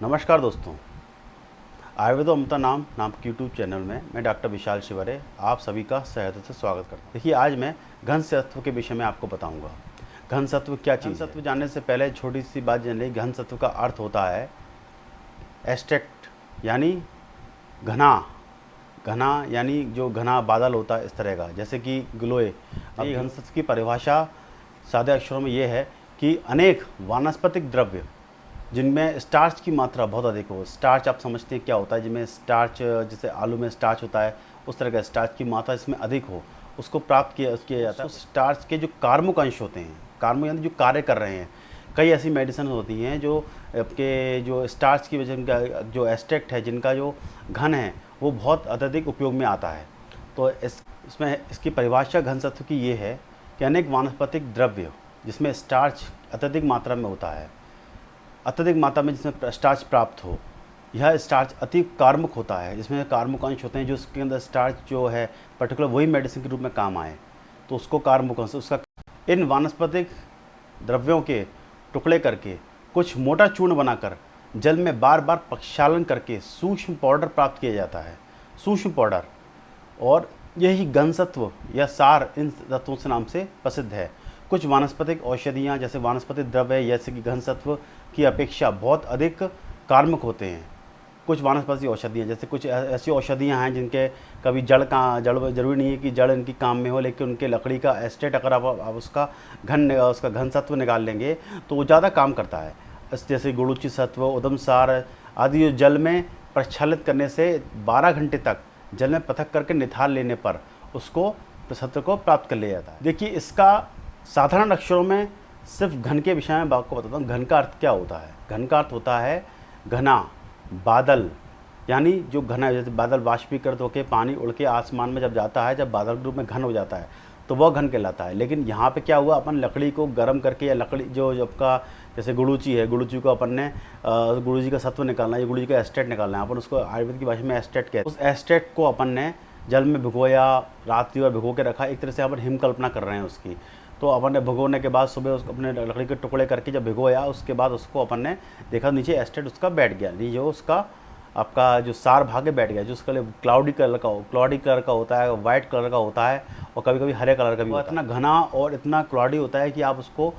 नमस्कार दोस्तों, आयुर्वेद अमृता नाम के यूट्यूब चैनल में मैं डॉक्टर विशाल शिवरे आप सभी का सहृदय से स्वागत करता हूँ। देखिए, आज मैं घन सत्व के विषय में आपको बताऊंगा। घन सत्व क्या चीज़ है? घन सत्व जानने से पहले छोटी सी बात जान ली। घन सत्व का अर्थ होता है एस्ट्रेक्ट, यानी घना। घना यानी जो घना बादल होता है इस तरह का, जैसे कि ग्लोए। अब घन सत्व की परिभाषा सादे अक्षरों में ये है कि अनेक वानस्पतिक द्रव्य जिनमें स्टार्च की मात्रा बहुत अधिक हो। स्टार्च आप समझते हैं क्या होता है? जिनमें स्टार्च, जैसे आलू में स्टार्च होता है, उस तरह का स्टार्च की मात्रा इसमें अधिक हो, उसको प्राप्त किया जाता है। उस स्टार्च के जो कार्मुक अंश होते हैं, कार्मुक यानी जो कार्य कर रहे हैं, कई ऐसी मेडिसिन होती हैं जो आपके जो स्टार्च की वजह का जो एक्सट्रैक्ट है, जिनका जो घन है वो बहुत अत्यधिक उपयोग में आता है। तो इसमें इसकी परिभाषा घन सत्व की ये है कि अनेक वानस्पतिक द्रव्य जिसमें स्टार्च अत्यधिक मात्रा में होता है, अत्यधिक मात्रा में जिसमें स्टार्च प्राप्त हो, यह स्टार्च अति कार्मुक होता है। जिसमें कार्मुक अंश होते हैं, जो उसके अंदर स्टार्च जो है पर्टिकुलर वही मेडिसिन के रूप में काम आए, तो उसको कार्मुक अंश। उसका इन वानस्पतिक द्रव्यों के टुकड़े करके कुछ मोटा चूर्ण बनाकर जल में बार बार प्रक्षालन करके सूक्ष्म पाउडर प्राप्त किया जाता है, सूक्ष्म पाउडर। और यही घन सत्व या सार इन तत्वों से नाम से प्रसिद्ध है। कुछ वानस्पतिक औषधियाँ, जैसे वानस्पतिक द्रव्य जैसे कि घन सत्व की अपेक्षा बहुत अधिक कार्मक होते हैं। कुछ वानस्पतिक औषधियाँ, जैसे कुछ ऐसी औषधियाँ हैं जिनके कभी जड़ ज़रूरी नहीं है कि जड़ इनकी काम में हो, लेकिन उनके लकड़ी का एस्टेट अगर आप उसका घन सत्व निकाल लेंगे तो वो ज़्यादा काम करता है। जैसे गुड़ूची सत्व, उदम सार आदि, जो जल में प्रक्षालित करने से 12 घंटे तक जल में पृथक करके निथार लेने पर उसको सत्व को प्राप्त कर लिया जाता है। देखिए, इसका साधारण अक्षरों में सिर्फ घन के विषय में आपको बताता हूँ। घन का अर्थ क्या होता है? घन का अर्थ होता है घना बादल, यानी जो घना, जैसे बादल वाष्पीकृत होकर पानी उड़ के आसमान में जब जाता है, जब बादल के रूप में घन हो जाता है तो वह घन कहलाता है। लेकिन यहाँ पे क्या हुआ, अपन लकड़ी को गर्म करके, या लकड़ी जो आपका जैसे गुड़ूची है, गुड़ूची को अपन ने गुड़ूची का सत्व निकालना है, गुड़ूची का एस्टेट निकालना है, अपन उसको आयुर्वेद की भाषा में एस्टेट कहते हैं। उस एस्टेट को अपन ने जल में भिगोया, रात्रि भर भिगो के रखा। एक तरह से अपन हिम कल्पना कर रहे हैं उसकी। तो अपन ने भिगोने के बाद सुबह उसको अपने लकड़ी के टुकड़े करके जब भिगोया, उसके बाद उसको अपन ने देखा नीचे एस्टेट उसका बैठ गया, नहीं जो उसका आपका जो सार भागे बैठ गया, जो उसका क्लाउडी कलर का होता है, वाइट कलर का होता है, और कभी कभी हरे कलर का भी। इतना घना और इतना क्लाउडी होता है कि आप उसको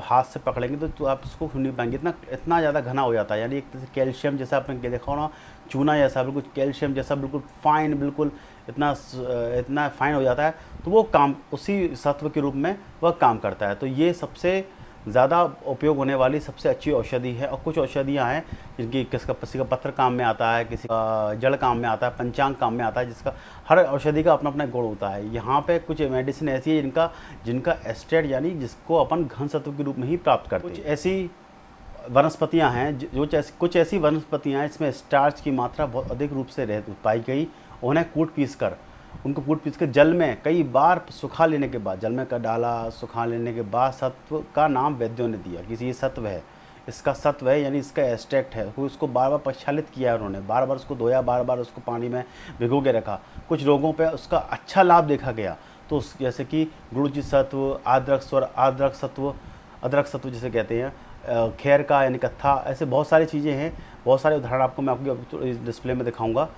हाथ से पकड़ेंगे तो आप उसको छू नहीं पाएंगे, इतना ज़्यादा घना हो जाता है। यानी एक तरह से कैल्शियम जैसा आपने देखा हो ना, चूना जैसा, बिल्कुल कैल्शियम जैसा, बिल्कुल फाइन, बिल्कुल इतना फाइन हो जाता है। तो वो काम उसी सत्व के रूप में वह काम करता है। तो ये सबसे ज़्यादा उपयोग होने वाली सबसे अच्छी औषधि है। और कुछ औषधियाँ हैं जिनकी किसी का पत्र काम में आता है, किसी का जड़ काम में आता है, पंचांग काम में आता है, जिसका हर औषधि का अपना अपना गुण होता है। यहाँ पे कुछ मेडिसिन ऐसी है जिनका एस्टेट, यानी जिसको अपन घन सत्व के रूप में ही प्राप्त करते हैं। कुछ ऐसी वनस्पतियाँ हैं कुछ ऐसी वनस्पतियाँ हैं इसमें स्टार्च की मात्रा बहुत अधिक रूप से पाई गई। उन्हें उनको कूट पीस कर जल में कई बार सुखा लेने के बाद, जल में कर डाला, सुखा लेने के बाद सत्व का नाम वैद्यों ने दिया कि ये सत्व है, इसका सत्व है, यानी इसका एक्सट्रैक्ट है। उसको बार बार प्रक्षालित किया उन्होंने, बार बार उसको धोया, बार बार उसको पानी में भिगो के रखा। कुछ रोगों पे उसका अच्छा लाभ देखा गया। तो जैसे कि गुड़ूची सत्व, अदरक सत्व जिसे कहते हैं, खैर का यानी कत्था, ऐसे बहुत सारी चीज़ें हैं। बहुत सारे उदाहरण आपको मैं आपको इस डिस्प्ले में दिखाऊंगा।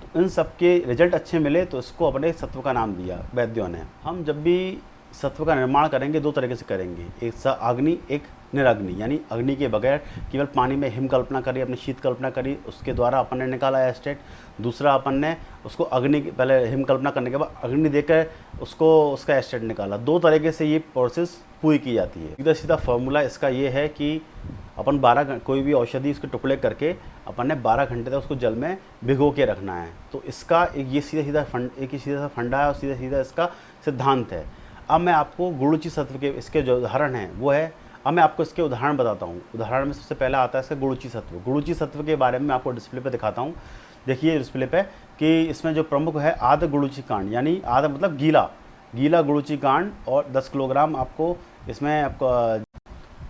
तो इन सब के रिजल्ट अच्छे मिले तो इसको अपने सत्व का नाम दिया वैद्यों ने। हम जब भी सत्व का निर्माण करेंगे दो तरीके से करेंगे, एक अग्नि, एक निराग्नि। यानी अग्नि के बगैर केवल पानी में हिम कल्पना करी, अपनी शीत कल्पना करी, उसके द्वारा अपन ने निकाला एस्टेट। दूसरा, अपन ने उसको अग्नि पहले हिम कल्पना करने के बाद अग्नि देकर उसका एस्टेट निकाला। दो तरीके से ये प्रोसेस पूरी की जाती है। सीधा सीधा फार्मूला इसका ये है कि अपन कोई भी औषधि उसके टुकड़े करके अपन ने 12 घंटे तक उसको जल में भिगो के रखना है। तो इसका एक सीधा सा फंडा है और सीधा सीधा इसका सिद्धांत है। अब मैं आपको गुड़ूची सत्व के इसके जो उदाहरण हैं वो है, अब मैं आपको इसके उदाहरण बताता हूँ। उदाहरण में सबसे पहला आता है इसका गुड़ूची सत्व। गुड़ूची सत्व के बारे में मैं आपको डिस्प्ले पे दिखाता हूँ। देखिए डिस्प्ले पे कि इसमें जो प्रमुख है आध गुड़ूची कांड, यानी आधा मतलब गीला गुड़ूची कांड, और 10 किलोग्राम आपको इसमें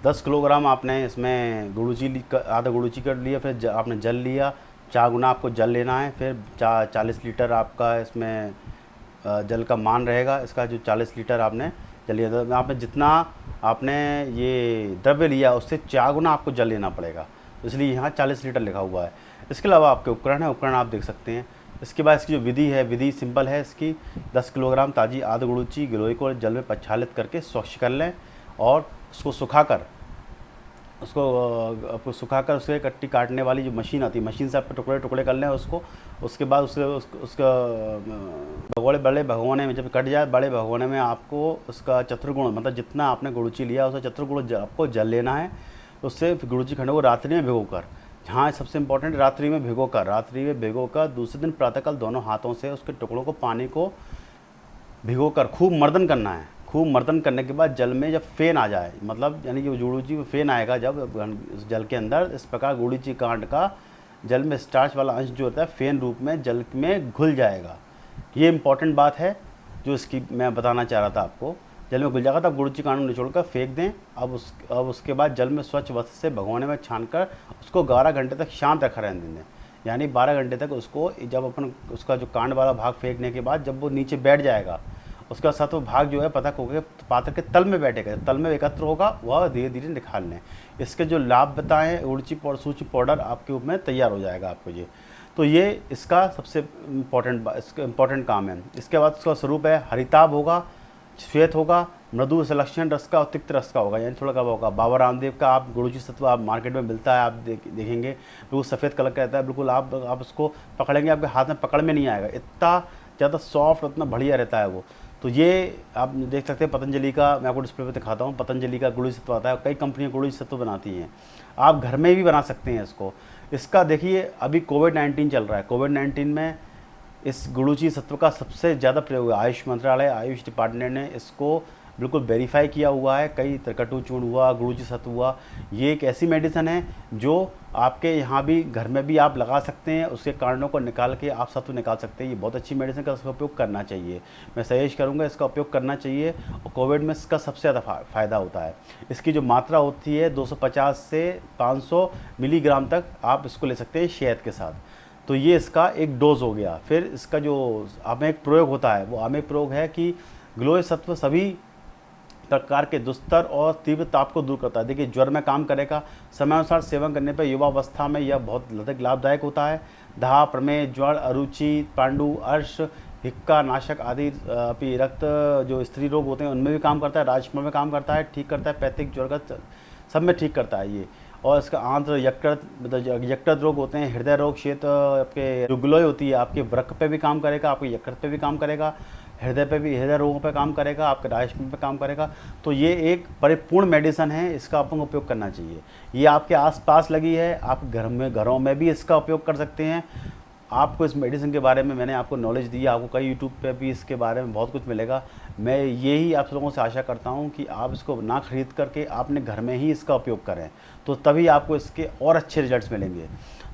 10 किलोग्राम आपने इसमें आधा गुड़ूची कर लिया। फिर आपने जल लिया, 4 गुना आपको जल लेना है। फिर 40 लीटर आपका इसमें जल का मान रहेगा। इसका जो 40 लीटर आपने जल लिया, तो आपने जितना आपने ये द्रव्य लिया उससे 4 गुना आपको जल लेना पड़ेगा। इसलिए यहाँ 40 लीटर लिखा हुआ है। इसके अलावा आपके उपकरण है, उपकरण आप देख सकते हैं। इसके बाद इसकी जो विधि है, विधि सिंपल है इसकी। 10 किलोग्राम ताज़ी आद गुड़ूची गिलोय को जल में प्रक्षालित करके स्वच्छ कर लें और उसको सुखाकर सुखाकर उसके कट्टी काटने वाली जो मशीन आती है, मशीन से आप टुकड़े टुकड़े कर लें उसको। उसके बाद उसका भगोड़े बड़े भगोने में जब कट जाए, बड़े भगोने में आपको उसका चतुर्गुण, मतलब जितना आपने गुड़ूची लिया उसका चतुर्गुण आपको जल लेना है। उससे गुड़ूची खंडों को रात्रि में भिगोकर, हाँ सबसे इंपॉर्टेंट, रात्रि में भिगोकर दूसरे दिन प्रातःकाल दोनों हाथों से उसके टुकड़ों को पानी को भिगोकर खूब मर्दन करना है। खूब मर्दन करने के बाद जल में जब फेन आ जाए, मतलब यानी कि गुड़ूची में फेन आएगा जब जल के अंदर, इस प्रकार गुड़ूची कांड का जल में स्टार्च वाला अंश जो होता है फेन रूप में जल में घुल जाएगा। ये इंपॉर्टेंट बात है जो इसकी मैं बताना चाह रहा था आपको। जल में घुल जाएगा तब गुड़ूची कांड निचोड़ कर फेंक दें। अब उसके बाद जल में स्वच्छ वस्त्र से भगोने में छानकर उसको 12 घंटे तक शांत रखा रहने दें। यानी 12 घंटे तक उसको, जब अपन उसका जो कांड वाला भाग फेंकने के बाद जब वो नीचे बैठ जाएगा, उसका सत्व भाग जो है पता होकर पात्र के तल में बैठेगा, तल में एकत्र होगा, वह धीरे धीरे निकाल लें। इसके जो लाभ बताएं, उड़ची सूची पाउडर आपके रूप में तैयार हो जाएगा आपको ये। तो ये इसका सबसे इम्पॉर्टेंट काम है। इसके बाद उसका स्वरूप है हरिताभ होगा, श्वेत होगा, मृदु सलक्षण रस का और तिक्त रस का होगा, यानी थोड़ा कब होगा। बाबा रामदेव का आप गुड़ूची सत्व आप मार्केट में मिलता है, आप देखेंगे बिल्कुल सफ़ेद कलर का रहता है, बिल्कुल आप उसको पकड़ेंगे आपके हाथ में पकड़ में नहीं आएगा, इतना ज़्यादा सॉफ्ट, इतना बढ़िया रहता है वो। तो ये आप देख सकते हैं पतंजलि का, मैं आपको डिस्प्ले पे दिखाता हूँ, पतंजलि का गुड़ूची सत्व आता है। कई कंपनियाँ गुड़ूची सत्व बनाती हैं, आप घर में भी बना सकते हैं इसको। इसका देखिए अभी कोविड-19 चल रहा है, कोविड-19 में इस गुड़ूची सत्व का सबसे ज़्यादा प्रयोग है। आयुष मंत्रालय, आयुष डिपार्टमेंट ने इसको बिल्कुल वेरीफाई किया हुआ है। कई त्रिकटु चूर्ण हुआ, गुड़ूची सत्व हुआ, ये एक ऐसी मेडिसिन है जो आपके यहाँ भी घर में भी आप लगा सकते हैं। उसके कारणों को निकाल के आप सत्व निकाल सकते हैं। ये बहुत अच्छी मेडिसिन का, इसका उपयोग करना चाहिए, मैं सजेस्ट करूँगा इसका उपयोग करना चाहिए। और कोविड में इसका सबसे ज़्यादा फ़ायदा होता है। इसकी जो मात्रा होती है 250 से 500 मिलीग्राम तक आप इसको ले सकते हैं शहद के साथ। तो ये इसका एक डोज हो गया। फिर इसका जो आमेक प्रयोग होता है, वो आमेक प्रयोग है कि गिलोय सत्व सभी प्रकार के दुस्तर और तीव्र ताप को दूर करता है। देखिए ज्वर में काम करेगा, समयानुसार सेवन करने पर युवावस्था में यह बहुत अधिक लाभदायक होता है। दाह, प्रमेह, ज्वर, अरुचि, पांडु, अर्श, हिक्का नाशक आदि रक्त जो स्त्री रोग होते हैं उनमें भी काम करता है, राजकुमार में काम करता है, ठीक करता है, पैथिक ज्वरगत सब में ठीक करता है ये। और इसका आंत्र यकृत रोग होते हैं, हृदय रोग, क्षेत्र आपके जो गिलोय होती है आपके वृक्क पे भी काम करेगा, आपके यकृत पे भी काम करेगा, हृदय पे भी, हृदय रोगों पे काम करेगा, आपके राजकुमार पे काम करेगा। तो ये एक परिपूर्ण मेडिसिन है, इसका अपन उपयोग करना चाहिए। ये आपके आसपास लगी है, आप घरों में भी इसका उपयोग कर सकते हैं। आपको इस मेडिसिन के बारे में मैंने आपको नॉलेज दी है, आपको कई यूट्यूब पे भी इसके बारे में बहुत कुछ मिलेगा। मैं यही आप लोगों से आशा करता हूं कि आप इसको ना खरीद करके आपने घर में ही इसका उपयोग करें, तो तभी आपको इसके और अच्छे रिजल्ट्स मिलेंगे।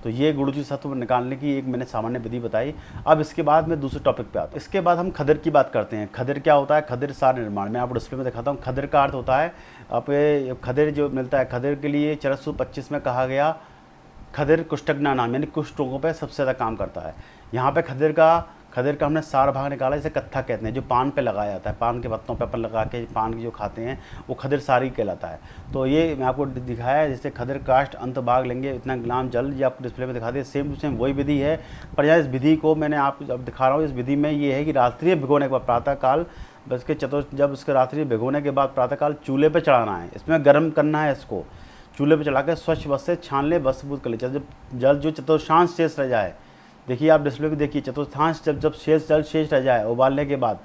तो ये गुड़ूची सत्व निकालने की एक मैंने सामान्य विधि बताई। अब इसके बाद मैं दूसरे टॉपिक पे आता हूँ। इसके बाद हम खदर की बात करते हैं। खदर क्या होता है? खदर सार निर्माण, मैं आपको डिस्प्ले में दिखाता हूँ। खदर का अर्थ होता है, आप खदर जो मिलता है, खदर के लिए चरक सूत्र 25 में कहा गया खदर कुष्ठग्ना नाम, यानी कुष्ठ रोगों पर सबसे ज़्यादा काम करता है। यहाँ पे खदर का हमने सार भाग निकाला, जिसे कत्था कहते हैं, जो पान पे लगाया जाता है, पान के पत्तों पे अपन लगा के पान की जो खाते हैं वो खदर सारी कहलाता है। तो ये मैं आपको दिखाया है, जैसे खदर काष्ठ अंत भाग लेंगे इतना ग्राम जल, ये आपको डिस्प्ले में दिखा दे, सेम टू सेम वही विधि है। पर यहाँ इस विधि को मैंने आप अब दिखा रहा हूँ, इस विधि में ये है कि रात्रि भिगोने के बाद प्रातःकाल बस के जब उसके रात्रि भिगोने के बाद प्रातःकाल चूल्हे पर चढ़ाना है, इसमें गर्म करना है, इसको चूल्हे पे चढ़ा के स्वच्छ वस्त्र से छान ले, वस्त्रभूत कर ले। जब जल जो चतुर्थांश शेष रह जाए, देखिए आप डिस्प्ले पे देखिए, चतुर्थांश जब जल शेष रह जाए उबालने के बाद,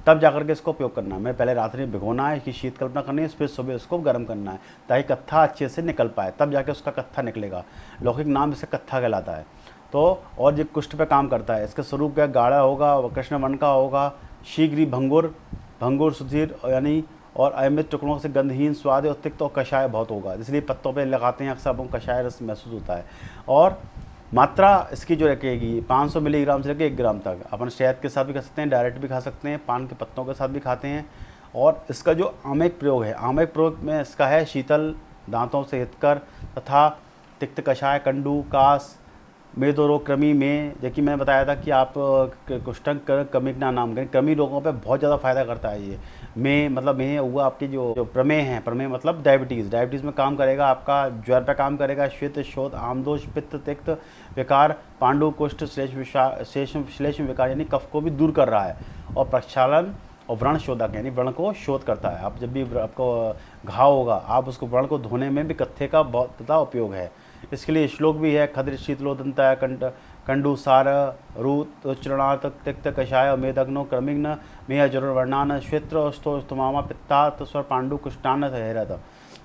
तब जाकर के इसको उपयोग करना है। मैं पहले रात्रि में भिगोना है, इसकी शीत कल्पना करनी है, फिर सुबह उसको गर्म करना है ताकि कत्था अच्छे से निकल पाए, तब जाके उसका कत्था निकलेगा। लौकिक नाम इसे कत्था कहलाता है। तो और ये कुष्ठ पे काम करता है। इसका स्वरूप क्या? गाढ़ा होगा, कृष्ण वर्ण का होगा, शीघ्र ही भंगुर सुधीर, यानी और अयमित टुकड़ों से गंधहीन, स्वाद और तिक्त और कषाय बहुत होगा, इसलिए पत्तों पे लगाते हैं अक्सर, हमको कषाय रस महसूस होता है। और मात्रा इसकी जो रखेगी 500 मिलीग्राम से लेकर 1 ग्राम तक। अपन शहद के साथ भी खा सकते हैं, डायरेक्ट भी खा सकते हैं, पान के पत्तों के साथ भी खाते हैं। और इसका जो आमेक प्रयोग है, आमेक प्रयोग में इसका है शीतल, दांतों से हितकर तथा तिक्त कषाय, कंडू, कास, मेदोरो क्रमी में, जबकि मैंने बताया था कि आप कुष्ठन क्रमिक ना नाम करें, क्रमी रोगों पे बहुत ज़्यादा फायदा करता है ये। में मतलब में हुआ आपकी जो प्रमेह है, प्रमेह मतलब डायबिटीज़ में काम करेगा, आपका ज्वर पे काम करेगा, श्वेत शोथ आमदोष पित्त तिक्त विकार पांडु कुष्ठ श्लेष्म विकार यानी कफ को भी दूर कर रहा है, और प्रक्षालन और व्रण शोधक यानी व्रण को शोध करता है। आप जब भी आपको घाव होगा आप उसको व्रण को धोने में भी कत्थे का बहुत ज़्यादा उपयोग है। इसके लिए श्लोक भी है, खद्र शीतलोदंता कंडुसार रूत चरणार्थ तिक्त कषाय मेदग्नो क्रमिग्न मेह जरुर वर्णान श्वेत्र स्तोमामा पित्तात स्वर पांडु कुष्ठान हैरत।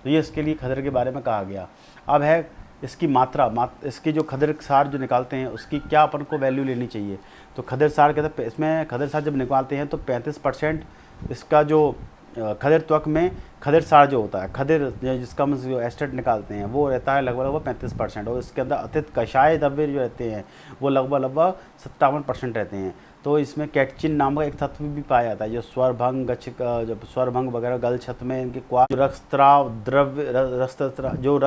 तो ये इसके लिए खद्र के बारे में कहा गया। अब है इसकी मात्रा, इसकी जो खद्र सार जो निकालते हैं उसकी क्या अपन को वैल्यू लेनी चाहिए। तो खद्र सार कहते हैं, इसमें खद्र सार जब निकालते हैं तो 35% इसका जो खद्र त्वक में खद्र सार जो होता है, खद्र जिसका हम जो एस्टेट निकालते हैं वो रहता है लगभग 35%, और इसके अंदर अतिरिक्त कषाय द्रव्य जो रहते हैं वो लगभग 57% रहते हैं। तो इसमें कैटचिन नाम का एक तत्व भी पाया जाता है जो स्वरभंग जब स्वरभंग वगैरह गल छत में इनके रक्तस्राव द्रव्य रक्तस्राव जो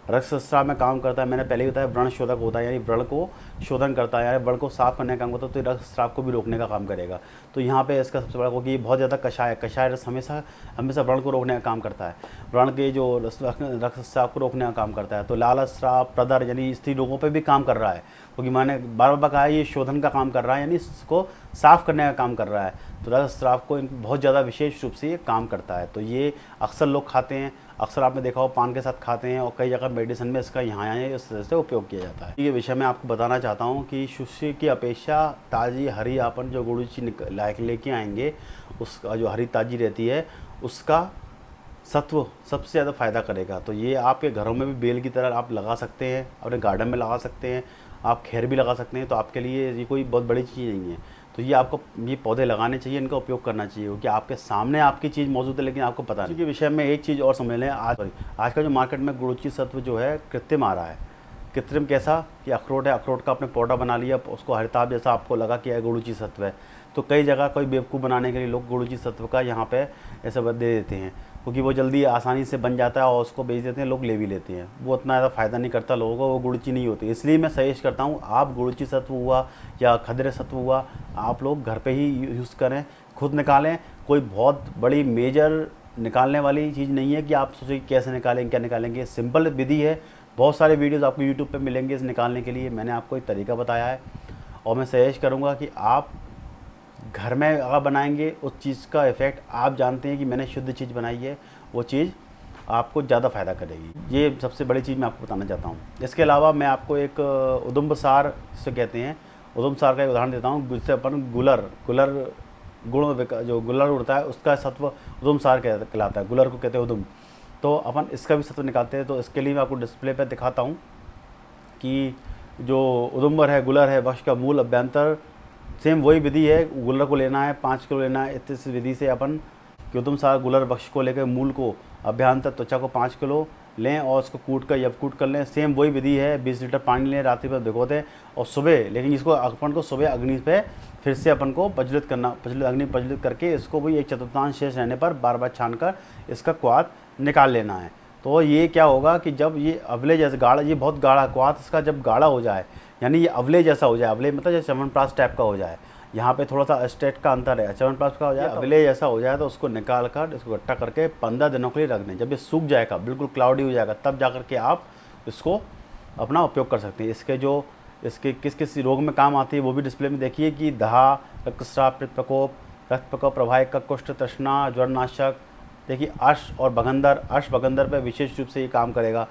रक्तस्राव में काम करता है। मैंने पहले ही बताया व्रण शोधक होता है, यानी व्रण को शोधन करता है, यानी व्रण को साफ करने का काम करता है, तो रक्तस्राव को भी रोकने का काम करेगा। तो यहाँ पे इसका सबसे बड़ा क्योंकि बहुत ज़्यादा कषाय रस हमेशा व्रण को रोकने का काम करता है, व्रण के जो रक्तस्राव को रोकने का काम करता है। तो लालस्राव प्रदर यानी स्त्री लोगों पर भी काम कर रहा है, क्योंकि मैंने बार बार कहा ये शोधन का काम कर रहा है, यानी इसको साफ़ करने का काम कर रहा है। तो रक्तस्राव को बहुत ज़्यादा विशेष रूप से ये काम करता है। तो ये अक्सर लोग खाते हैं, अक्सर आपने देखा हो पान के साथ खाते हैं, और कई जगह मेडिसिन में इसका यहाँ इस तरह से उपयोग किया जाता है। ये विषय मैं आपको बताना चाहता हूँ कि शुष्य की अपेक्षा ताज़ी हरी अपन जो गुड़ची लेके आएंगे उसका जो हरी ताज़ी रहती है उसका सत्व सबसे ज़्यादा फ़ायदा करेगा। तो ये आपके घरों में भी बेल की तरह आप लगा सकते हैं, अपने गार्डन में लगा सकते हैं, आप खैर भी लगा सकते हैं। तो आपके लिए ये कोई बहुत बड़ी चीज़ नहीं है। तो ये आपको ये पौधे लगाने चाहिए, इनका उपयोग करना चाहिए, क्योंकि आपके सामने आपकी चीज़ मौजूद है लेकिन आपको पता नहीं। इसके विषय में एक चीज़ और समझ लें, आज का जो मार्केट में गुड़ची सत्व जो है कृत्रिम आ रहा है। कृत्रिम कैसा कि अखरोट है, अखरोट का आपने पाउडर बना लिया, उसको हरिताब जैसा आपको लगा कि यह गुड़ची सत्व है। तो कई जगह कोई बेवकूफ़ बनाने के लिए लोग गुड़ची सत्व का यहाँ पे ऐसा दे देते हैं, क्योंकि वो जल्दी आसानी से बन जाता है और उसको बेच देते हैं, लोग ले भी लेते हैं। वो उतना ज़्यादा फ़ायदा नहीं करता लोगों को, वो गुड़ची नहीं होती। इसलिए मैं सजेस्ट करता हूँ आप गुड़ची सत्व हुआ या खद्र सत्व हुआ आप लोग घर पे ही यूज़ करें, खुद निकालें। कोई बहुत बड़ी मेजर निकालने वाली चीज़ नहीं है कि आप सोचें कैसे निकालें क्या निकालेंगे। सिंपल विधि है, बहुत सारे वीडियोस आपको यूट्यूब पे मिलेंगे इस निकालने के लिए। मैंने आपको एक तरीका बताया है, और मैं सजेस्ट करूँगा कि आप घर में अगर बनाएंगे उस चीज़ का इफ़ेक्ट आप जानते हैं कि मैंने शुद्ध चीज़ बनाई है, वो चीज़ आपको ज़्यादा फ़ायदा करेगी। ये सबसे बड़ी चीज़ मैं आपको बताना चाहता हूँ। इसके अलावा मैं आपको एक उदुम्ब सार जिसे कहते हैं, उदुम्ब सार का एक उदाहरण देता हूँ, जिससे अपन जो गुलर उड़ता है उसका सत्व उदुम्ब सार कहलाता है, गुलर को कहते हैं उदुम्ब। तो अपन इसका भी सत्व निकालते हैं। तो इसके लिए मैं आपको डिस्प्ले पर दिखाता हूँ कि जो उदुम्बर है, गुलर है, वक्ष का मूल अभ्यंतर सेम वही विधि है। गुलर को लेना है 5 किलो लेना है, इस विधि से अपन उदुम्ब सार गुलर वक्ष को लेकर मूल को अभ्यंतर त्वचा को 5 किलो लें और उसको कूट कर लें। सेम वही विधि है, 20 लीटर पानी लें, रात्रि पर भिगो दें और सुबह, लेकिन इसको अपन को सुबह अग्नि पे फिर से अपन को अग्नि प्रज्वलित करके इसको भी 1/4 शेष रहने पर बार बार छान कर इसका क्वाथ निकाल लेना है। तो ये क्या होगा कि जब ये अवले जैसे गाढ़ा, ये बहुत गाढ़ा क्वाथ इसका जब गाढ़ा हो जाए, यानी ये अवले जैसा हो जाए, अवले मतलब जैसे च्यवनप्राश टाइप का हो जाए, यहाँ पे थोड़ा सा स्टेट का अंतर है, च्यवनप्राश का हो जाए, अवले जैसा हो जाए, तो उसको निकाल कर इसको इकट्ठा करके 15 दिनों के लिए रख दें। जब ये सूख जाएगा, बिल्कुल क्लाउडी हो जाएगा, तब जा कर के आप इसको अपना उपयोग कर सकते हैं। इसके किस किस रोग में काम आती है वो भी डिस्प्ले में देखिए कि दहा, रक्तस्राव, रक्त प्रकोप, प्रवाहिक कुष्ठ, तृष्णा, ज्वरनाशक। देखिए अर्श और बगंदर पर विशेष रूप से ये काम करेगा।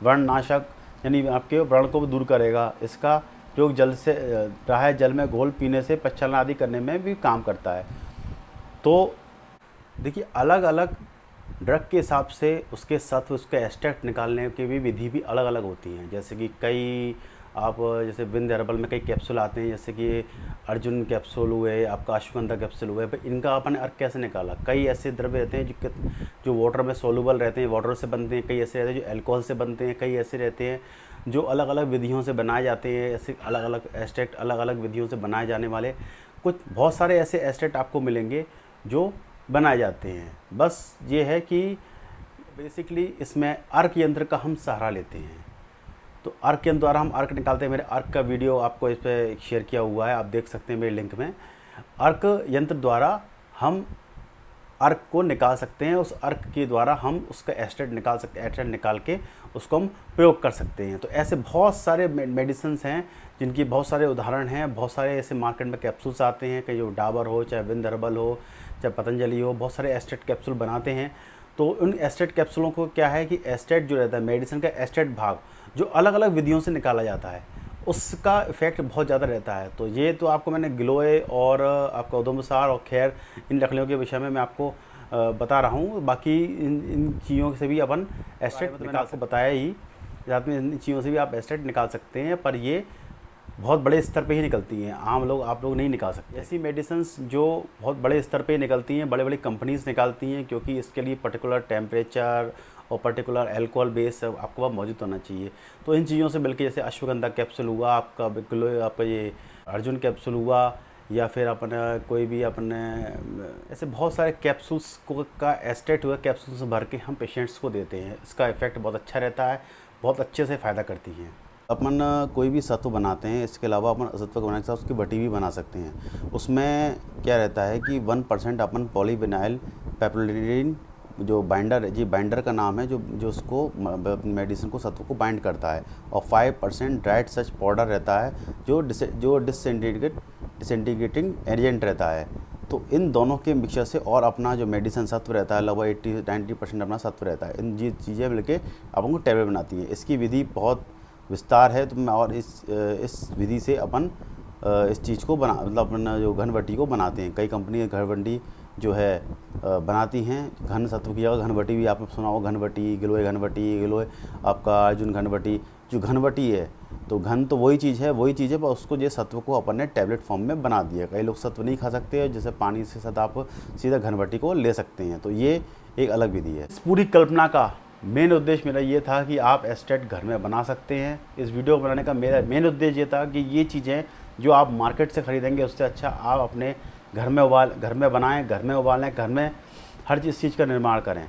व्रणनाशक यानी आपके व्रण को भी दूर करेगा। इसका प्रयोग जल से प्राय जल में घोल पीने से प्रक्षालन आदि करने में भी काम करता है। तो देखिए अलग अलग ड्रग के हिसाब से उसके सत्व, उसके एक्सट्रैक्ट निकालने की भी विधि भी अलग अलग होती हैं। जैसे कि कई आप जैसे विंध्य हर्बल में कई कैप्सूल आते हैं, जैसे कि अर्जुन कैप्सूल हुए, आपका अश्वगंधा कैप्सूल हुए। पर इनका अपन अर्क कैसे निकाला? कई ऐसे द्रव्य रहते हैं जो वाटर में सोलूबल रहते हैं, वाटर से बनते हैं, कई ऐसे रहते हैं जो अल्कोहल से बनते हैं, कई ऐसे रहते हैं जो अलग अलग विधियों से बनाए जाते हैं। ऐसे अलग अलग एक्सट्रैक्ट अलग अलग विधियों से बनाए जाने वाले बहुत सारे ऐसे एक्सट्रैक्ट आपको मिलेंगे जो बनाए जाते हैं। बस ये है कि बेसिकली इसमें अर्क यंत्र का हम सहारा लेते हैं। तो अर्क के द्वारा हम अर्क निकालते हैं। मेरे अर्क का वीडियो आपको इस पर शेयर किया हुआ है, आप देख सकते हैं मेरे लिंक में। अर्क यंत्र द्वारा हम अर्क को निकाल सकते हैं, उस अर्क के द्वारा हम उसका एस्टेट निकाल सकते हैं, एस्टेट निकाल के उसको हम प्रयोग कर सकते हैं। तो ऐसे बहुत सारे मेडिसिन्स हैं जिनकी बहुत सारे उदाहरण हैं। बहुत सारे ऐसे मार्केट में कैप्सूल्स आते हैं कि जो डाबर हो, चाहे विंद हर्बल हो, चाहे पतंजलि हो, बहुत सारे एस्टेट कैप्सूल बनाते हैं। तो उन एस्टेट कैप्सूलों को क्या है कि एस्टेट जो रहता है, मेडिसिन का एस्टेट भाग जो अलग अलग विधियों से निकाला जाता है, उसका इफ़ेक्ट बहुत ज़्यादा रहता है। तो ये तो आपको मैंने गिलोय और आपका उदुमसार और खैर इन लकड़ियों के विषय में मैं आपको बता रहा हूँ। बाकी इन चीज़ों से भी अपन एस्टेट निकाल को बताया ही, साथ में इन चीज़ों से भी आप एस्टेट निकाल सकते हैं, पर ये बहुत बड़े स्तर पे ही निकलती हैं, आम लोग आप लोग नहीं निकाल सकते। ऐसी मेडिसिन्स जो बहुत बड़े स्तर पे निकलती हैं, बड़े बड़ी कंपनीज़ निकालती हैं, क्योंकि इसके लिए पर्टिकुलर टेम्परेचर और पर्टिकुलर अल्कोहल बेस आपको वहाँ मौजूद होना चाहिए। तो इन चीज़ों से मिलकर जैसे अश्वगंधा कैप्सूल हुआ, आपका ये अर्जुन कैप्सूल हुआ, या फिर अपना कोई भी अपने ऐसे बहुत सारे कैप्सूल्स को का एस्टेट हुआ, कैप्सूल्स भर के हम पेशेंट्स को देते हैं। इसका इफ़ेक्ट बहुत अच्छा रहता है, बहुत अच्छे से फ़ायदा करती हैं। अपन कोई भी सत्व बनाते हैं, इसके अलावा अपन असत्व बनाने के साथ उसकी भट्टी भी बना सकते हैं। उसमें क्या रहता है कि 1% अपन पॉलीविनाइल पेप्टाइड जो बाइंडर है जी, बाइंडर का नाम है, जो उसको मेडिसिन को सत्व को बाइंड करता है, और 5% ड्राइड सच पाउडर रहता है जो डिसइंटीग्रेटिंग एजेंट रहता है। तो इन दोनों के मिक्सचर से और अपना जो मेडिसिन सत्व रहता है लगभग 80-90% अपना सत्व रहता है। इन चीज़ें मिलके अपन को टैबलेट बनाती हैं। इसकी विधि बहुत विस्तार है, तो मैं और इस विधि से अपन इस चीज़ को मतलब अपना जो घनवटी को बनाते हैं। कई कंपनी घनवटी जो है बनाती हैं, घन सत्व की जगह घनवटी भी आपने सुना हो, घनवटी, गिलोय आपका अर्जुन घनवटी। जो घनवटी है तो घन तो वही चीज़ है पर उसको जो सत्व को अपन ने टैबलेट फॉर्म में बना दिया। कई लोग सत्व नहीं खा सकते, जैसे पानी से साथ आप सीधा घनवटी को ले सकते हैं। तो ये एक अलग विधि है। इस पूरी कल्पना का मेन उद्देश्य मेरा ये था कि आप एस्टेट घर में बना सकते हैं। इस वीडियो को बनाने का मेरा मेन उद्देश्य ये था कि ये चीज़ें जो आप मार्केट से ख़रीदेंगे उससे अच्छा आप अपने घर में बनाएं, घर में उबालें, घर में हर चीज़ का निर्माण करें,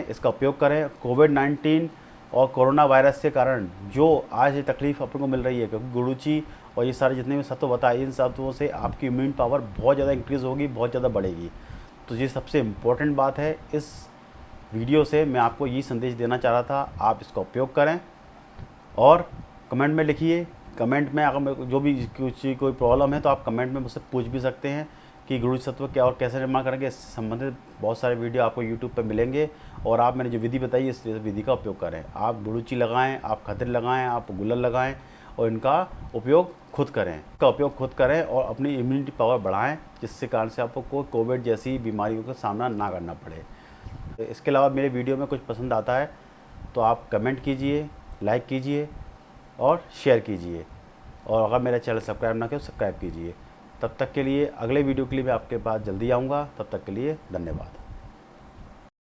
इसका उपयोग करें। कोविड-19 और कोरोना वायरस के कारण जो आज ये तकलीफ़ अपन को मिल रही है, क्योंकि गुड़ूची और ये सारे जितने भी सत्व बताए, इन सत्वों से आपकी इम्यून पावर बहुत ज़्यादा इंक्रीज़ होगी, बहुत ज़्यादा बढ़ेगी। तो ये सबसे इम्पोर्टेंट बात है। इस वीडियो से मैं आपको ये संदेश देना चाह रहा था, आप इसका उपयोग करें। और कमेंट में लिखिए, कमेंट में अगर जो भी कोई प्रॉब्लम है तो आप कमेंट में मुझसे पूछ भी सकते हैं कि गुड़ूची सत्व क्या और कैसे निर्माण करेंगे। इससे संबंधित बहुत सारे वीडियो आपको यूट्यूब पर मिलेंगे, और आप मैंने जो विधि बताई इस विधि का उपयोग करें। आप गुड़ूची लगाएं, आप खतिर लगाएं, आप गुलर लगाएं, और इनका उपयोग खुद करें और अपनी इम्यूनिटी पावर बढ़ाएं, जिससे कारण से आपको कोविड जैसी बीमारियों का सामना ना करना पड़े। इसके अलावा मेरे वीडियो में कुछ पसंद आता है तो आप कमेंट कीजिए, लाइक कीजिए और शेयर कीजिए, और अगर मेरा चैनल सब्सक्राइब ना किया तो सब्सक्राइब कीजिए। तब तक के लिए, अगले वीडियो के लिए मैं आपके पास जल्दी आऊँगा। तब तक के लिए धन्यवाद।